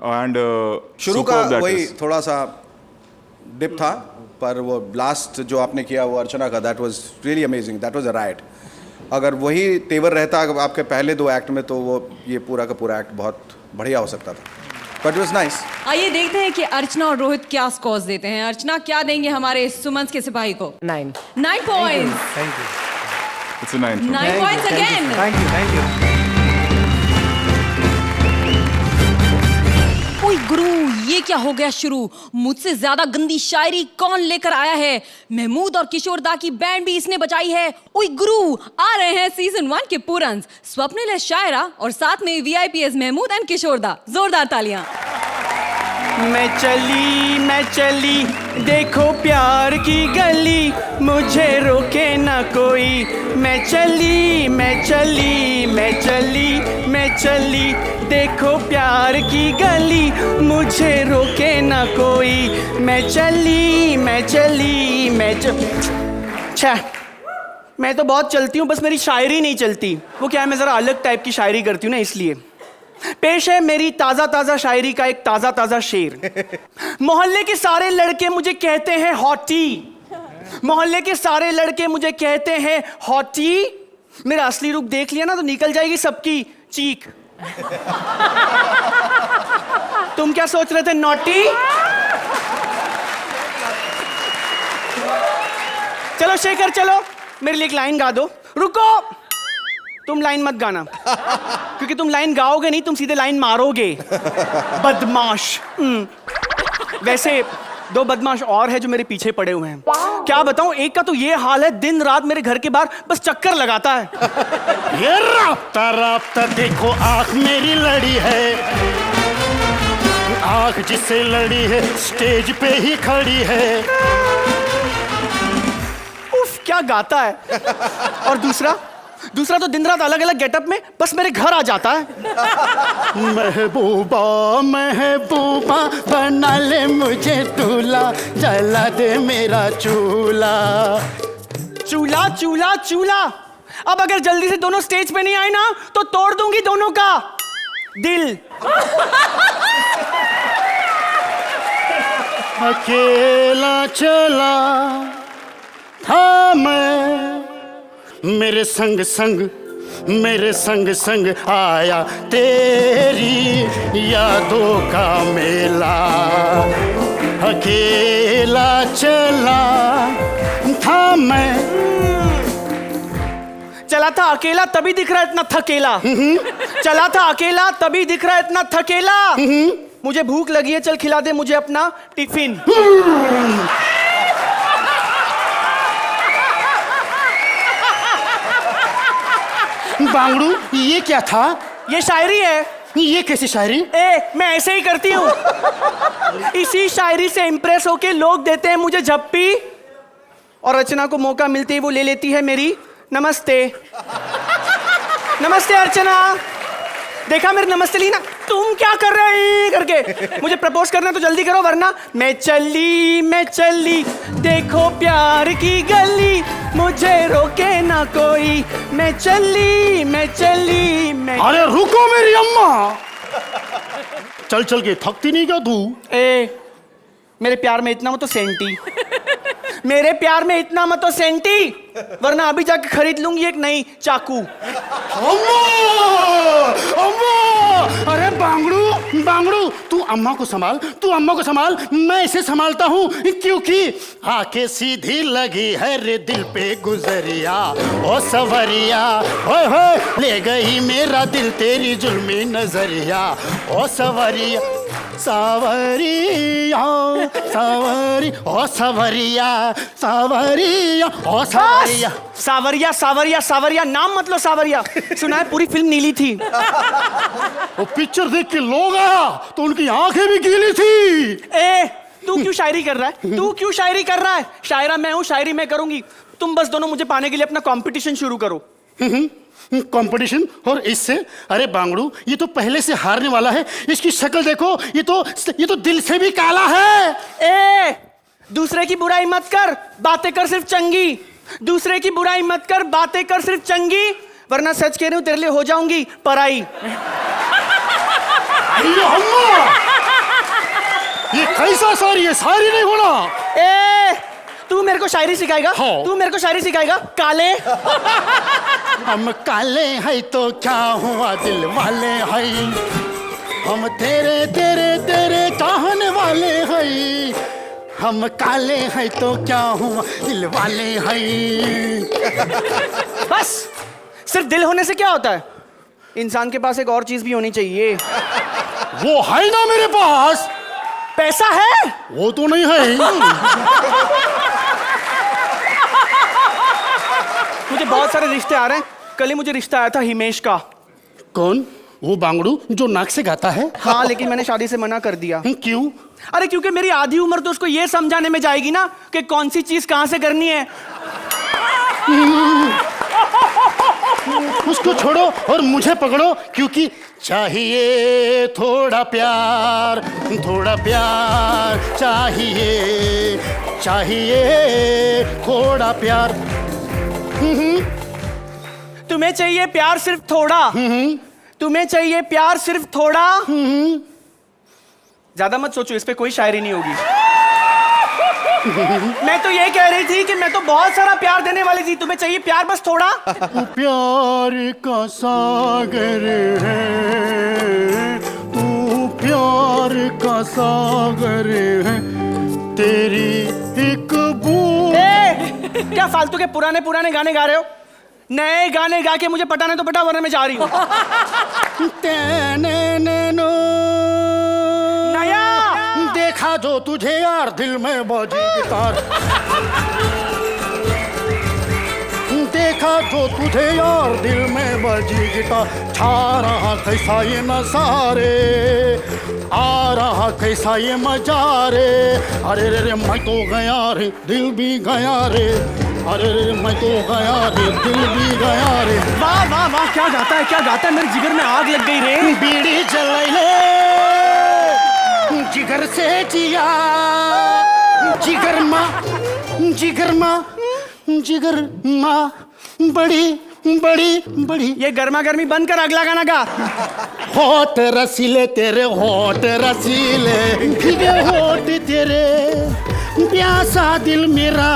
एंड शुरू का वही थोड़ा सा डिप था, पर वो लास्ट जो आपने किया वो अर्चना का, that was really amazing, that was a right. अगर वही तेवर रहता आपके पहले 2 एक्ट में तो वो ये पूरा का पूरा एक्ट बहुत बढ़िया हो सकता था, बट इट वाज नाइस। आइए देखते हैं कि अर्चना और रोहित क्या स्कोर्स देते हैं। अर्चना क्या देंगे हमारे सुमंस के सिपाही को? 9 points. It's a 9 9 points again. Thank you. ओए गुरु, ये क्या हो गया शुरू? मुझसे ज्यादा गंदी शायरी कौन लेकर आया है? महमूद और किशोर दा की बैंड भी इसने बचाई है। ओए गुरु, आ रहे हैं सीजन 1 के पूरंस, स्वप्निल है शायरा और साथ में VIPs महमूद एंड किशोर दा। जोरदार तालियां। मैं चली देखो प्यार की गली, मुझे रोके ना कोई। मैं चली देखो प्यार की गली, मुझे रोके ना कोई। मैं चली मैं तो बहुत चलती हूँ, बस मेरी शायरी नहीं चलती। वो क्या है, मैं ज़रा अलग टाइप की शायरी करती हूँ ना, इसलिए। पेश है मेरी ताज़ा शायरी का एक ताज़ा शेर। मोहल्ले के सारे लड़के मुझे कहते हैं हॉटी, मोहल्ले के सारे लड़के मुझे कहते हैं हॉटी। मेरा असली रूप देख लिया ना तो निकल जाएगी सबकी चीख। तुम क्या सोच रहे थे, नॉटी? चलो शेखर, चलो मेरे लिए एक लाइन गा दो। रुको, तुम लाइन मत गाना, क्योंकि तुम लाइन गाओगे नहीं, तुम सीधे लाइन मारोगे। बदमाश। वैसे 2 बदमाश और है जो मेरे पीछे पड़े हुए हैं। क्या बताऊं, एक का तो ये हाल है, दिन रात मेरे घर के बाहर बस चक्कर लगाता है। ये राब्ता देखो, आंख मेरी लड़ी है, आंख जिससे लड़ी है स्टेज पे ही खड़ी है। उफ, क्या गाता है। और दूसरा तो दिन रात अलग अलग गेटअप में बस मेरे घर आ जाता है। महबूबा बना ले मुझे दूल्हा, जला दे मेरा चूल्हा। अब अगर जल्दी से दोनों स्टेज पे नहीं आए ना तो तोड़ दूंगी दोनों का दिल। अकेला चला था मैं, मेरे संग संग आया तेरी यादों का मेला। अकेला चला था मैं, चला था अकेला तभी दिख रहा है इतना थकेला। चला था अकेला तभी दिख रहा है इतना थकेला। मुझे भूख लगी है, चल खिला दे मुझे अपना टिफिन। बांगड़ू, ये क्या था? ये शायरी है। ये कैसी शायरी? मैं ऐसे ही करती हूँ। इसी शायरी से इंप्रेस होके लोग देते हैं मुझे झप्पी, और अर्चना को मौका मिलते ही वो ले लेती है मेरी नमस्ते। नमस्ते अर्चना, देखा मेरी नमस्ते ली ना? तुम क्या कर रही करके मुझे प्रपोज करना तो जल्दी करो, वरना मैं चली देखो प्यार की गली, मुझे रोके ना कोई। मैं चली अरे रुको मेरी अम्मा, चल चल के थकती नहीं क्या तू? मेरे प्यार में इतना मत तो सेंटी, मेरे प्यार में इतना मत तो सेंटी, वरना अभी जाके खरीद लूंगी एक नई चाकू। अम्मा, अम्मा, अरे बांगड़ू तू अम्मा को संभाल, मैं इसे संभालता हूँ, क्योंकि आके सीधी लगी है रे दिल पे गुजरिया। ओ सवरिया, ओए होए ले गई मेरा दिल तेरी जुल्मी नजरिया। ओ सवरिया, सावरिया, ओ सवरिया, ओ सावरिया नाम मत लो सावरिया। सुना है पूरी फिल्म नीली थी। वो पिक्चर देख के लोग आया तो उनकी आंखें भी गीली थी। तू क्यों शायरी कर रहा है? शायरा मैं हूँ, शायरी मैं करूंगी। तुम बस दोनों मुझे पाने के लिए अपना कंपटीशन शुरू करो। कंपटीशन? और इससे? अरे बांगड़ू, ये तो पहले से हारने वाला है। इसकी शक्ल देखो, ये तो दिल से भी काला है। दूसरे की बुराई मत कर, बातें कर सिर्फ चंगी। दूसरे की बुराई मत कर, बातें कर सिर्फ चंगी, वरना सच कह रही हूं तेरे लिए हो जाऊंगी पराई। ये कैसा शायरी है? शायरी नहीं होना। तू मेरे को शायरी सिखाएगा? हाँ। तू मेरे को शायरी सिखाएगा? काले हम काले हैं तो क्या हुआ, दिल वाले हैं हम, तेरे तेरे तेरे चाहने वाले हैं। हम काले हैं तो क्या हुआ, दिल वाले हैं। बस सिर्फ दिल होने से क्या होता है? इंसान के पास एक और चीज भी होनी चाहिए। वो है ना मेरे पास। पैसा है? वो तो नहीं है। मुझे बहुत सारे रिश्ते आ रहे हैं। कल ही मुझे रिश्ता आया था हिमेश का। कौन? वो बांगड़ू जो नाक से गाता है? हाँ, लेकिन मैंने शादी से मना कर दिया। क्यों? अरे क्योंकि मेरी आधी उम्र तो उसको ये समझाने में जाएगी ना कि कौन सी चीज कहां से करनी है। उसको छोड़ो और मुझे पकड़ो, क्योंकि चाहिए थोड़ा प्यार चाहिए थोड़ा प्यार। तुम्हें चाहिए प्यार सिर्फ थोड़ा। तुम्हें चाहिए प्यार सिर्फ थोड़ा। ज्यादा मत सोचो, इस पे कोई शायरी नहीं होगी। मैं तो ये कह रही थी कि मैं तो बहुत सारा प्यार देने वाली थी, तुम्हें चाहिए प्यार बस थोड़ा। तू प्यार का सागर है, तू प्यार का सागर है, तेरी एक बूंद। क्या फालतू के पुराने गाने गा रहे हो? नए गाने गा के मुझे पटाने तो पटा, वरना मैं जा रही हूँ। नया देखा जो तुझे यार दिल में बाजी गिटार, देखा जो तुझे यार दिल में बाजी गिटार, छा रहा कैसा ये नजारे, आ रहा कैसा ये मजा रे। अरे रे रे मैं तो गया रे, दिल भी गया रे। अरे रे मैं तो गया रे, दिल भी गया रे। वाह वाह वाह, क्या गाता है, मेरे जिगर में आग लग गई रे। बीड़ी जलाइले जिगर से जिया, जिगर माँ बड़ी। ये गर्मा गर्मी बंद कर, अगला गाना गा। होठ रसीले तेरे, होठ रसीले, भीगे होठ तेरे, प्यासा दिल मेरा।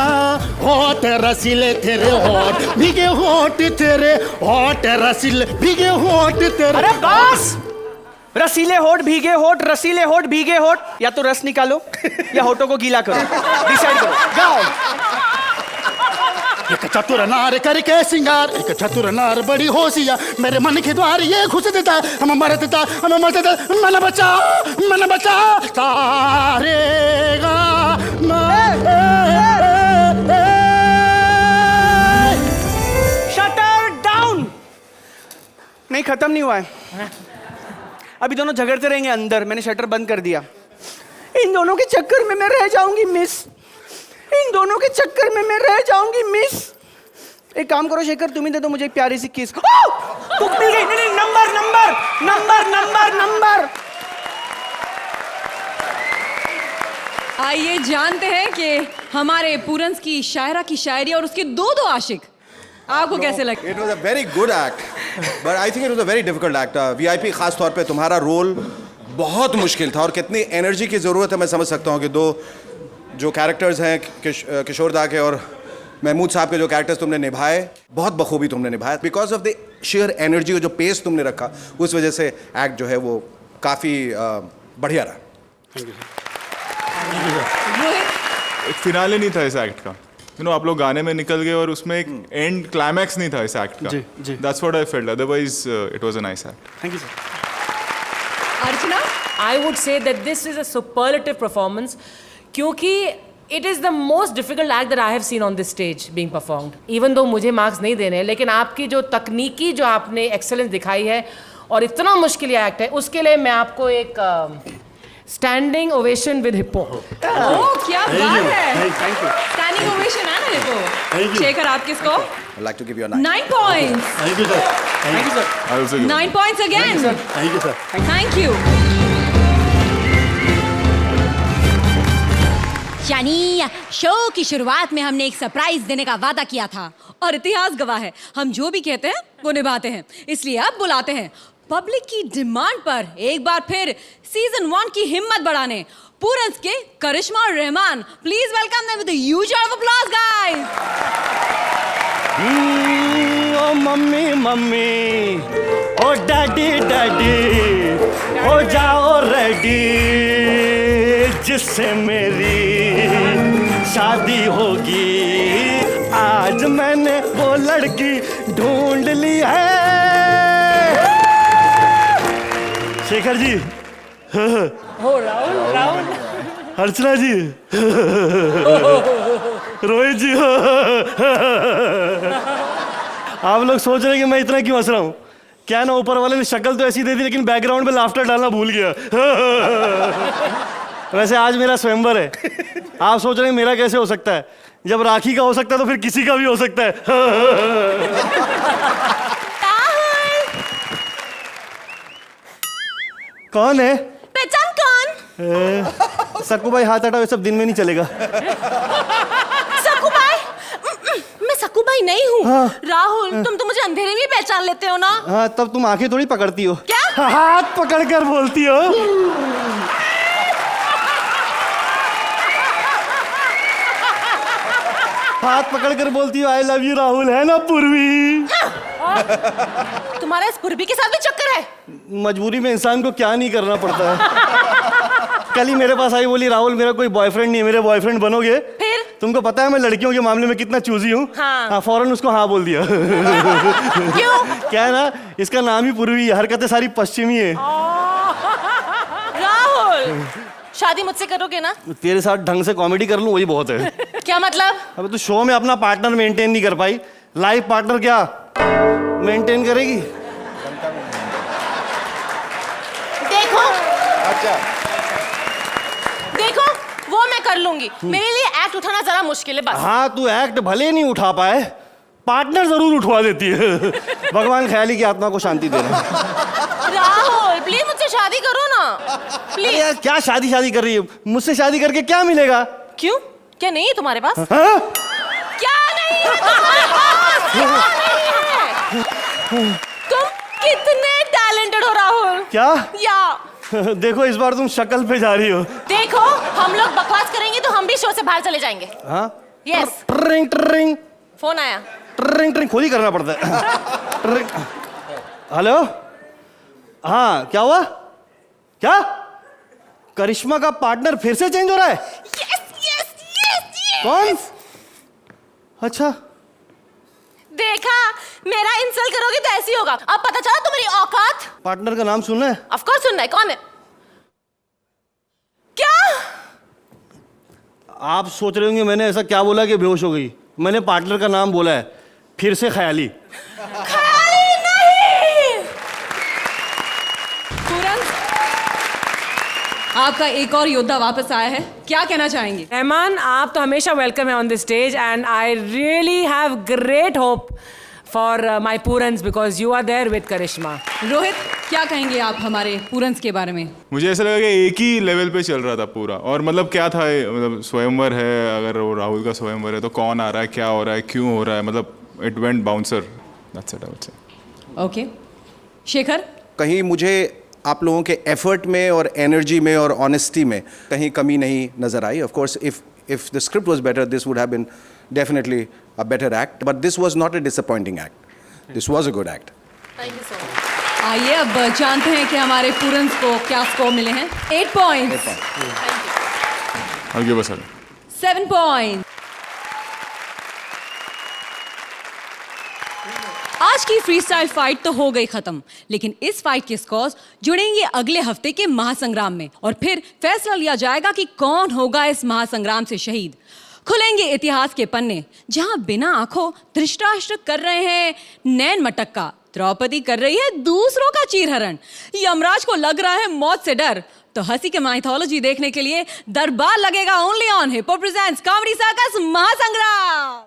होठ रसीले तेरे, होठ भीगे होठ तेरे, होठ रसीले भीगे होठ तेरे। अरे बस, रसीले होठ भीगे होठ, रसीले होठ भीगे होठ। या तो रस निकालो या होठों को गीला करो, डिसाइड करो, गाओ। एक चतुर नार करके सिंगार, एक चतुर नार बड़ी होशियार, मेरे मन के द्वार ये घुस देता, हम मरता, मन बचा तारेगा। Shutter down. नहीं, खत्म नहीं हुआ है। अभी दोनों झगड़ते रहेंगे अंदर, मैंने शटर बंद कर दिया। इन दोनों के चक्कर में मैं रह जाऊंगी मिस, इन दोनों के चक्कर में मैं रह जाऊंगी मिस। एक काम करो शेखर, तुम ही दे दो मुझे एक प्यारी सी किस। तुम मिल गई। नहीं, number number number number number. आइए जानते हैं कि हमारे पूरन्स की शायरा की शायरी और उसके दो आशिक आपको कैसे लगे? It was a very good act, but I think it was a very difficult act. VIP खास तौर पे तुम्हारा रोल बहुत मुश्किल था और कितनी एनर्जी की ज़रूरत है मैं समझ सकता हूँ कि दो जो कैरेक्टर्स हैं किशोर दा के और महमूद साहब के जो कैरेक्टर्स तुमने निभाए बहुत बखूबी तुमने निभाया। Because of the share energy और जो पेस तुमने रखा उस वजह से एक्ट जो है वो काफ़ी बढ़िया रहा। एक फिनाले नहीं था इस एक्ट का, यू नो आप लोग गाने में निकल गए और उसमें एक एंड क्लाइमैक्स नहीं था इस एक्ट का। That's what I felt, otherwise it was a nice act. Thank you sir. Archana, I would say that this is a superlative performance क्योंकि it is the most difficult act that I have seen on this stage being performed. Even though मुझे marks नहीं देने हैं, लेकिन आपकी जो तकनीकी जो आपने एक्सेलेंस दिखाई है और इतना मुश्किल ये एक्ट है, उसके लिए मैं आपको एक स्टैंडिंग ओवेशन विद हिप्पो। ओह क्या बात है, स्टैंडिंग ओवेशन है ना देखो। शेखर आप किसको? I'd like to give you a 9. 9 points. Thank you sir, thank you sir. I also give 9 points again. Thank you sir. Thank you. यानी शो की शुरुआत में हमने एक सरप्राइज देने का वादा किया था और इतिहास गवाह है, हम जो भी कहते हैं वो निभाते हैं। इसलिए अब बुलाते हैं पब्लिक की डिमांड पर एक बार फिर सीजन 1 की हिम्मत बढ़ाने पूरन्स के करिश्मा और Rahman. Please welcome them with a huge round of applause guys. Oh mummy mummy, oh daddy daddy, हो जाओ रेडी, जिससे मेरी शादी होगी। आज मैंने वो लड़की ढूंढ ली है। शेखर जी, हो राहुल अर्चना जी, रोहित जी, आप लोग सोच रहे हैं कि मैं इतना क्यों हंस रहा हूँ? क्या ना ऊपर वाले ने शक्ल तो ऐसी दे दी लेकिन बैकग्राउंड में लाफ्टर डालना भूल गया। वैसे आज मेरा स्वयंवर है। आप सोच रहे हैं मेरा कैसे हो सकता है? जब राखी का हो सकता है तो फिर किसी का भी हो सकता है। कौन है? पहचान कौन? सक्कू भाई हाथ हटाओ, ये सब दिन में नहीं चलेगा। सक्कू भाई? मैं सक्कू भाई नहीं हूँ। हाँ। राहुल, तुम तो मुझे अंधेरे में ही पहचान लेते हो ना। हाँ, तब तुम आंखें थोड़ी पकड़ती हो। क्या? हाथ पकड़ कर बोलती हो। हाथ पकड़ कर बोलती हो आई लव यू राहुल, है ना पूर्वी? तुम्हारा इस पूर्वी के साथ भी चक्कर है? मजबूरी में इंसान को क्या नहीं करना पड़ता है। कल ही मेरे पास आई, बोली राहुल मेरा कोई बॉयफ्रेंड नहीं है, मेरे बॉयफ्रेंड बनोगे? फिर? तुमको पता है मैं लड़कियों के मामले में कितना चूजी हूँ। हाँ। फौरन उसको हाँ बोल दिया। क्यों? क्या है ना, इसका नाम ही पूर्वी है, हरकतें सारी पश्चिमी है। राहुल, शादी मुझसे करोगे ना? तेरे साथ ढंग से कॉमेडी कर लूं वही बहुत है। क्या मतलब? अबे तू शो में अपना पार्टनर मेंटेन नहीं कर पाई, लाइफ पार्टनर क्या मेंटेन करेगी? देखो, देखो वो मैं कर लूंगी, मेरे लिए एक्ट उठाना जरा मुश्किल है बस। हाँ, तू एक्ट भले नहीं उठा पाए, पार्टनर जरूर उठवा देती है। भगवान ख्याली की आत्मा को शांति दे रहे हैं। राहुल प्लीज मुझसे शादी करो ना, अरे प्लीज। यार क्या शादी शादी कर रही है? मुझसे शादी करके क्या मिलेगा? क्यों? क्या नहीं है तुम्हारे पास? हाँ? क्या नहीं है तुम्हारे पास? क्या नहीं है? तुम कितने टैलेंटेड हो राहुल। क्या? या देखो इस बार तुम शक्ल पे जा रही हो। देखो, हम लोग बकवास करेंगे तो हम भी शो से बाहर चले जाएंगे। हाँ? यस। ट्रिंग ट्रिंग फोन आया। ट्रिंग ट्रिंग खुद ही करना पड़ता है। ट्रिंग। हेलो, हाँ क्या हुआ? क्या करिश्मा का पार्टनर फिर से चेंज हो रहा है? Yes yes yes. कौन? अच्छा, देखा, मेरा इंसल्ट करोगे तो ऐसी होगा। अब पता चला तुम्हारी औकात। पार्टनर का नाम सुनना है? ऑफ कोर्स सुनना है, कौन है? क्या? आप सोच रहे होंगे मैंने ऐसा क्या बोला कि बेहोश हो गई। मैंने पार्टनर का नाम बोला है, फिर से ख्याली। ख्याली नहीं। पूरन्स आपका एक और योद्धा वापस आया है, क्या कहना चाहेंगे? रहमान, आप तो हमेशा वेलकम है on the stage and I really have great hope for my पूरन्स because you are there with Karishma. Rohit, क्या कहेंगे आप हमारे पूरन्स के बारे में? मुझे ऐसा लगा कि एक ही लेवल पे चल रहा था पूरा, और मतलब क्या था ये, मतलब स्वयंवर है, अगर वो राहुल का स्वयंवर है तो कौन आ रहा है, क्या हो रहा है, क्यों हो रहा है, मतलब it went bouncer, that's it I would say. Okay, Shekhar? कहीं मुझे आप लोगों के एफर्ट में और एनर्जी में और ऑनेस्टी में कहीं कमी नहीं नज़र आई। Of course if the script was better this would have been definitely a better act, but this was not a disappointing act, this was a good act. आइए अब जानते हैं कि हमारे पूरन्स को क्या स्कोर मिले हैं। 8 points. I'll give a 7. 7 point. आज की फ्रीस्टाइल फाइट तो हो गई खत्म, लेकिन इस फाइट के स्कोर्स जुड़ेंगे अगले हफ्ते के महासंग्राम में, और फिर फैसला लिया जाएगा कि कौन होगा इस महासंग्राम से शहीद। खुलेंगे इतिहास के पन्ने, जहां बिना आंखों धृतराष्ट्र कर रहे हैं नैन मटक्का, द्रौपदी कर रही है दूसरों का चीरहरण, यमराज को लग रहा है मौत से डर। तो हंसी के माइथोलॉजी देखने के लिए दरबार लगेगा only on hip hop presents comedy circus महासंग्राम।